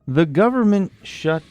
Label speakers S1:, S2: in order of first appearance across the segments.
S1: The government shut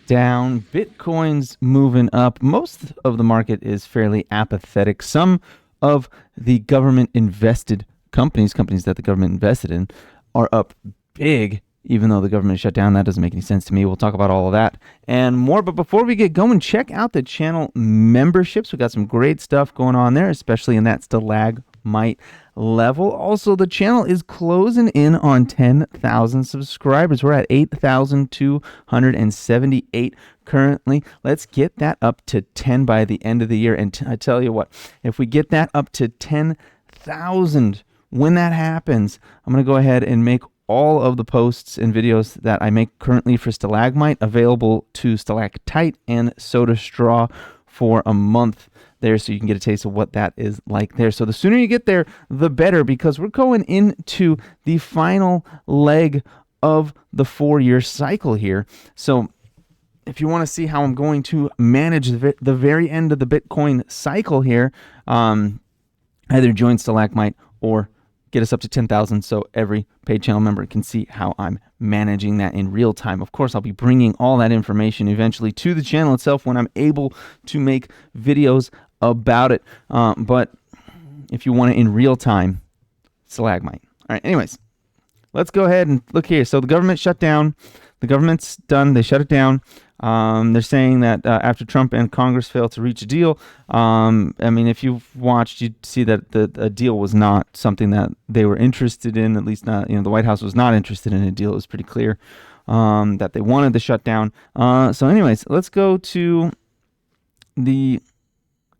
S1: down. Bitcoin's moving up. Most of the market is fairly apathetic. Some of the government invested companies that the government invested in, are up big, even though the government shut down. That doesn't make any sense to me. We'll talk about all of that and more. But before we get going, check out the channel memberships. We got some great stuff going on there, especially in that stalagmite level. Also, the channel is closing in on 10,000 subscribers. We're at 8,278 currently. Let's get that up to 10 by the end of the year. And I tell you what, if we get that up to 10,000, when that happens, I'm going to go ahead and make all of the posts and videos that I make currently for stalagmite available to stalactite and soda straw for a month there, so you can get a taste of what that is like there. So the sooner you get there, the better, because we're going into the final leg of the 4-year cycle here. So if you want to see how I'm going to manage the very end of the Bitcoin cycle here, either join stalagmite or get us up to 10,000 so every paid channel member can see how I'm managing that in real time. Of course, I'll be bringing all that information eventually to the channel itself when I'm able to make videos about it. But if you want it in real time, stalagmite. All right, anyways, let's go ahead and look here. So the government shut down. The government's done. They shut it down. They're saying that after Trump and Congress failed to reach a deal, I mean, if you've watched, you'd see that the deal was not something that they were interested in. At least not, the White House was not interested in a deal. It was pretty clear that they wanted the shutdown. So anyways, let's go to the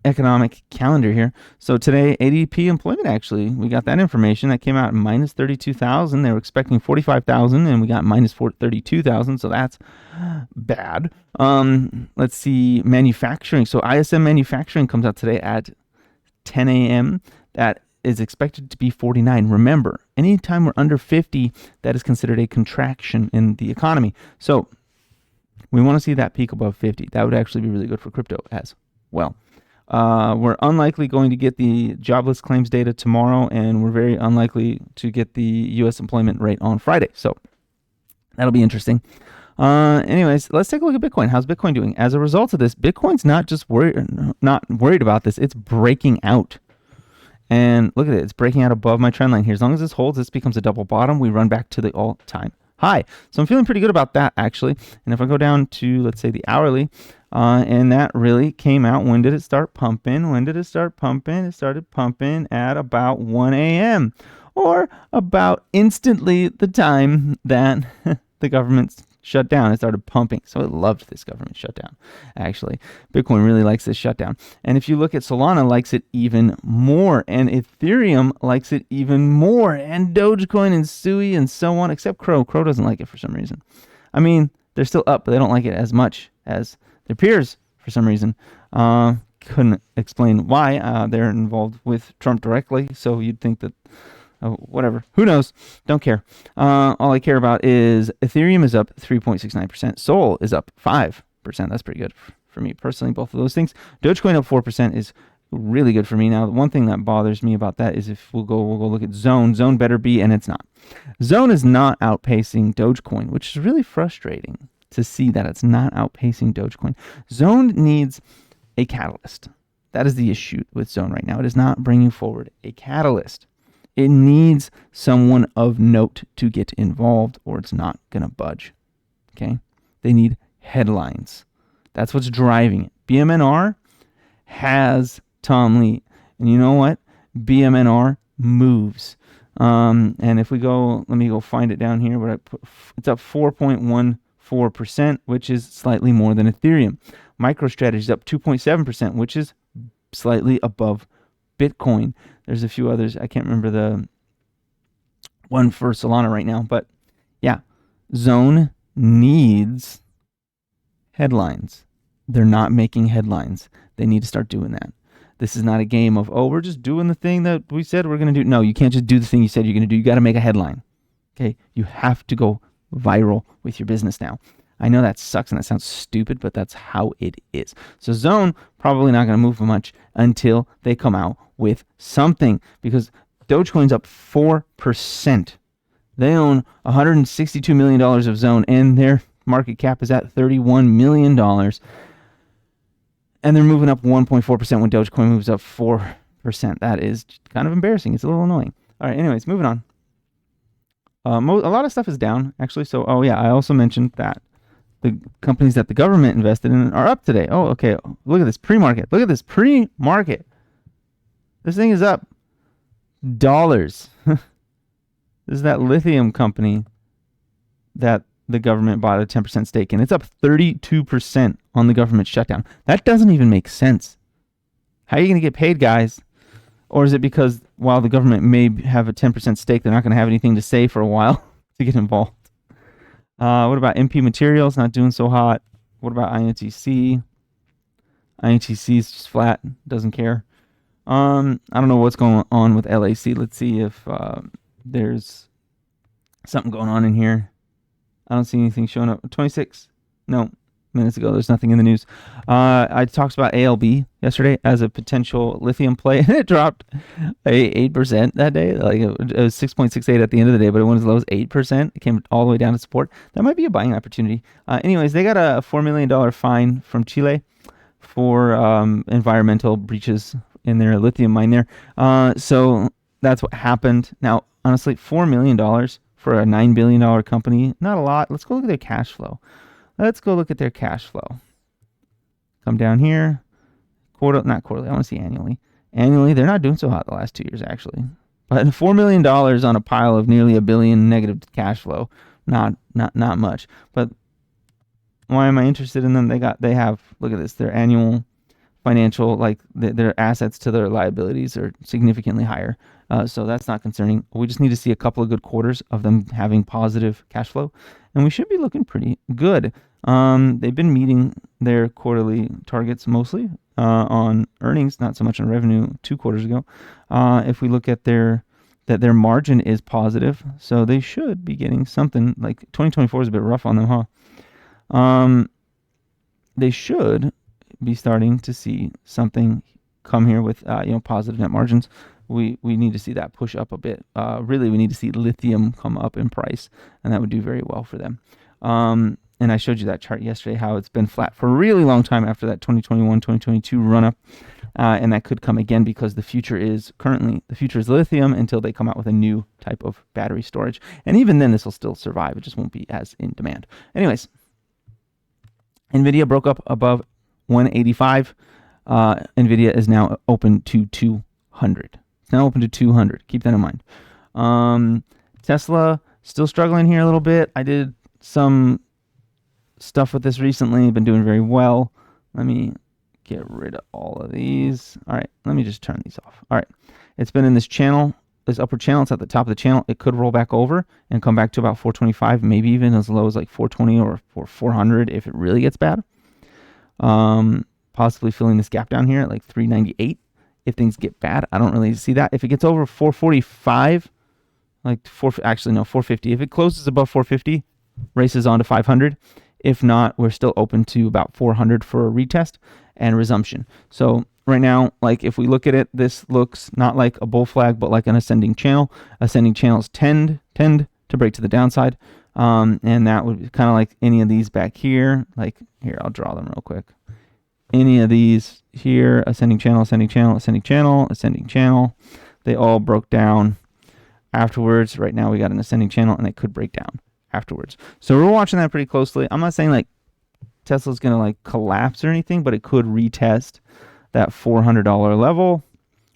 S1: economic calendar here. So today, ADP employment, actually, we got that information that came out at minus 32,000. They were expecting 45,000 and we got minus 32,000. So that's bad. Let's see, manufacturing. So ISM manufacturing comes out today at 10 a.m. That is expected to be 49. Remember, anytime we're under 50, that is considered a contraction in the economy. So we want to see that peak above 50. That would actually be really good for crypto as well. We're unlikely going to get the jobless claims data tomorrow, and we're very unlikely to get the U.S. employment rate on Friday. So that'll be interesting. Anyways, let's take a look at Bitcoin. How's Bitcoin doing? As a result of this, Bitcoin's not worried about this. It's breaking out. And look at it. It's breaking out above my trend line here. As long as this holds, this becomes a double bottom. We run back to the all-time high. So I'm feeling pretty good about that, actually. And if I go down to, let's say, the hourly, and that really came out. When did it start pumping? When did it start pumping? It started pumping at about 1 a.m. or about instantly the time that the government shut down. It started pumping. So it loved this government shutdown, actually. Bitcoin really likes this shutdown. And if you look at Solana, likes it even more. And Ethereum likes it even more. And Dogecoin and Sui and so on, except Crow. Crow doesn't like it for some reason. I mean, they're still up, but they don't like it as much as their peers for some reason. Couldn't explain why. They're involved with Trump directly, so you'd think that, whatever. Who knows? Don't care. All I care about is Ethereum is up 3.69%. Sol is up 5%. That's pretty good for me personally, both of those things. Dogecoin up 4% is really good for me. Now, the one thing that bothers me about that is if we'll go look at Zone. Zone better be, and it's not. Zone is not outpacing Dogecoin, which is really frustrating to see that it's not outpacing Dogecoin. Zone needs a catalyst. That is the issue with Zone right now. It is not bringing forward a catalyst. It needs someone of note to get involved, or it's not going to budge. Okay? They need headlines. That's what's driving it. BMNR has Tom Lee. And you know what? BMNR moves. And if we go, let me go find it down here where it's up 4.14%, which is slightly more than Ethereum. MicroStrategy is up 2.7%, which is slightly above Bitcoin. There's a few others. I can't remember the one for Solana right now, but yeah, Zone needs headlines. They're not making headlines. They need to start doing that. This is not a game of, we're just doing the thing that we said we're going to do. No, you can't just do the thing you said you're going to do. You got to make a headline. Okay? You have to go viral with your business now. I know that sucks and that sounds stupid, but that's how it is. So Zone probably not going to move much until they come out with something, because Dogecoin's up 4%. They own $162 million of Zone, and their market cap is at $31 million. And they're moving up 1.4% when Dogecoin moves up 4%. That is kind of embarrassing. It's a little annoying. All right, anyways, moving on. A lot of stuff is down, actually. So, I also mentioned that the companies that the government invested in are up today. Oh, okay. Look at this pre-market. Look at this pre-market. This thing is up dollars. This is that lithium company that the government bought a 10% stake in. It's up 32% on the government shutdown. That doesn't even make sense. How are you going to get paid, guys? Or is it because while the government may have a 10% stake, they're not going to have anything to say for a while to get involved? What about MP Materials? Not doing so hot. What about INTC? INTC is just flat. Doesn't care. I don't know what's going on with LAC. Let's see if there's something going on in here. I don't see anything showing up. 26. No. Minutes ago, there's nothing in the news. I talked about ALB yesterday as a potential lithium play, and it dropped 8% that day. Like it was 6.68 at the end of the day, but it went as low as 8%. It came all the way down to support. That might be a buying opportunity. Anyways, they got a $4 million fine from Chile for environmental breaches in their lithium mine there. So that's what happened. Now, honestly, $4 million for a $9 billion company, not a lot. Let's go look at their cash flow. Let's go look at their cash flow. Come down here. Not quarterly. I want to see annually. Annually, they're not doing so hot the last 2 years, actually. But $4 million on a pile of nearly $1 billion negative cash flow, not much. But why am I interested in them? They have, look at this, their annual financial, like their assets to their liabilities are significantly higher. So that's not concerning. We just need to see a couple of good quarters of them having positive cash flow, and we should be looking pretty good. They've been meeting their quarterly targets mostly on earnings, not so much on revenue 2 quarters ago. If we look at their margin is positive, so they should be getting something. Like 2024 is a bit rough on them, huh? They should be starting to see something come here with positive net margins. We need to see that push up a bit. Really, we need to see lithium come up in price, and that would do very well for them. And I showed you that chart yesterday, how it's been flat for a really long time after that 2021, 2022 run up. And that could come again because the future is lithium until they come out with a new type of battery storage. And even then, this will still survive. It just won't be as in demand. Anyways, NVIDIA broke up above 185. NVIDIA is now open to 200. It's now open to 200. Keep that in mind. Tesla still struggling here a little bit. I did some stuff with this recently. Been doing very well. Let me get rid of all of these. All right, let me just turn these off. All right, it's been in this channel, this upper channel. It's at the top of the channel. It could roll back over and come back to about 425, maybe even as low as like 420 or 400 if it really gets bad. Possibly filling this gap down here at like 398 if things get bad. I don't really see that. If it gets over 445, like 450. If it closes above 450, races on to 500. If not, we're still open to about 400 for a retest and resumption. So right now, like if we look at it, this looks not like a bull flag, but like an ascending channel. Ascending channels tend to break to the downside. And that would be kind of like any of these back here. Like here, I'll draw them real quick. Any of these here, ascending channel, ascending channel, ascending channel, ascending channel. They all broke down afterwards. Right now we got an ascending channel and it could break down afterwards. So we're watching that pretty closely. I'm not saying like Tesla's going to like collapse or anything, but it could retest that $400 level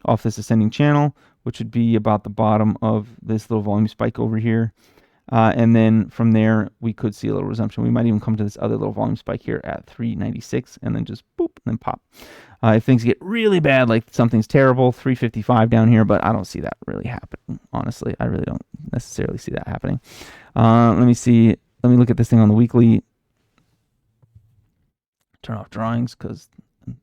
S1: off this ascending channel, which would be about the bottom of this little volume spike over here. And then from there, we could see a little resumption. We might even come to this other little volume spike here at 396 and then just boop, and then pop. If things get really bad, like something's terrible, 355 down here, but I don't see that really happening. Honestly, I really don't necessarily see that happening. Let me see. Let me look at this thing on the weekly. Turn off drawings because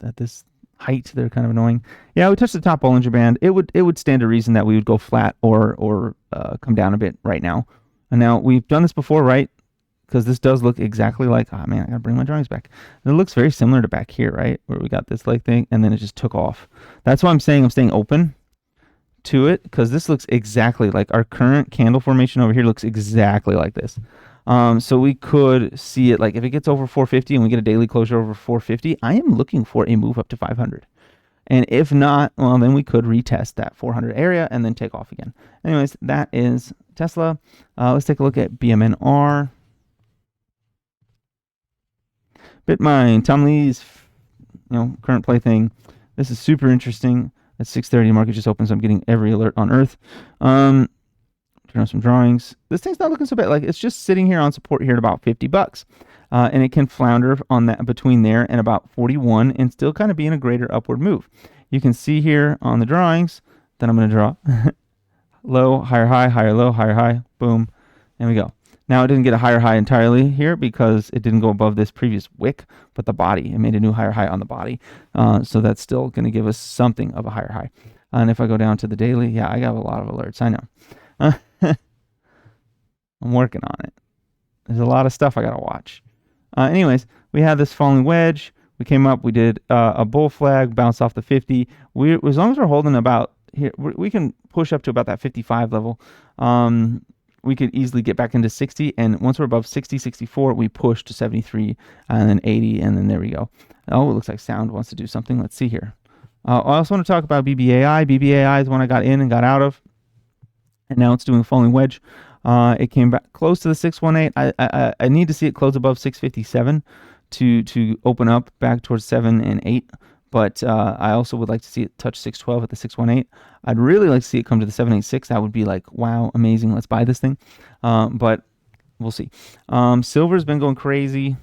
S1: at this height, they're kind of annoying. Yeah, we touched the top Bollinger Band. It would stand to reason that we would go flat or come down a bit right now. And now we've done this before, right? Because this does look exactly like, oh man, I gotta bring my drawings back. It looks very similar to back here, right? Where we got this like thing and then it just took off. That's why I'm saying I'm staying open to it, because this looks exactly like our current candle formation over here looks exactly like this. So we could see it like if it gets over 450 and we get a daily closure over 450, I am looking for a move up to 500. And if not, well, then we could retest that 400 area and then take off again. Anyways, that is Tesla. Let's take a look at BMNR. Bitmine, Tom Lee's, current play thing. This is super interesting. At 6:30, market just opens. I'm getting every alert on Earth. Turn on some drawings. This thing's not looking so bad. Like, it's just sitting here on support here at about $50. And it can flounder on that between there and about 41 and still kind of be in a greater upward move. You can see here on the drawings that I'm going to draw low, higher high, higher low, higher high, boom, and we go. Now it didn't get a higher high entirely here because it didn't go above this previous wick, but the body, it made a new higher high on the body. So that's still going to give us something of a higher high. And if I go down to the daily, yeah, I got a lot of alerts. I know. I'm working on it. There's a lot of stuff I got to watch. Anyways, we had this falling wedge. We came up, we did a bull flag, bounced off the 50. As long as we're holding about here, we can push up to about that 55 level. We could easily get back into 60. And once we're above 60, 64, we push to 73 and then 80. And then there we go. Oh, it looks like sound wants to do something. Let's see here. I also want to talk about BBAI. BBAI is one I got in and got out of. And now it's doing a falling wedge. It came back close to the 618. I need to see it close above 657 to open up back towards 7 and 8. But I also would like to see it touch 612 at the 618. I'd really like to see it come to the 786. That would be like, wow, amazing. Let's buy this thing. But we'll see. Silver's been going crazy.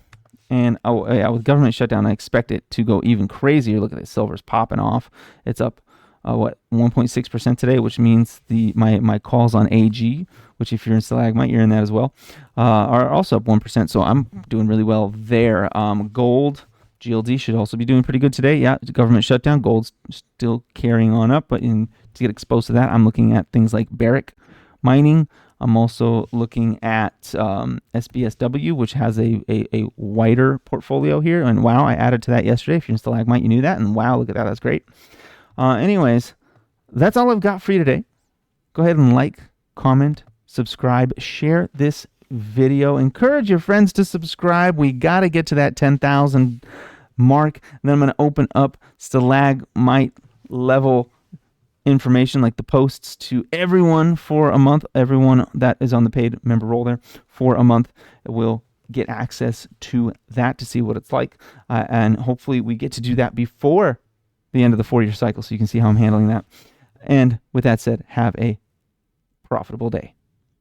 S1: And with government shutdown, I expect it to go even crazier. Look at this. Silver's popping off. It's up 1.6% today, which means my calls on AG, which if you're in stalagmite, you're in that as well, are also up 1%. So I'm doing really well there. Gold, GLD should also be doing pretty good today. Yeah, government shutdown. Gold's still carrying on up, but to get exposed to that, I'm looking at things like Barrick mining. I'm also looking at SBSW, which has a wider portfolio here. And wow, I added to that yesterday. If you're in stalagmite, you knew that. And wow, look at that. That's great. Anyways, that's all I've got for you today. Go ahead and like, comment, subscribe, share this video. Encourage your friends to subscribe. We got to get to that 10,000 mark. And then I'm going to open up stalagmite level information like the posts to everyone for a month. Everyone that is on the paid member roll there for a month will get access to that to see what it's like. And hopefully we get to do that before the end of the 4-year cycle so you can see how I'm handling that. And with that said, have a profitable day.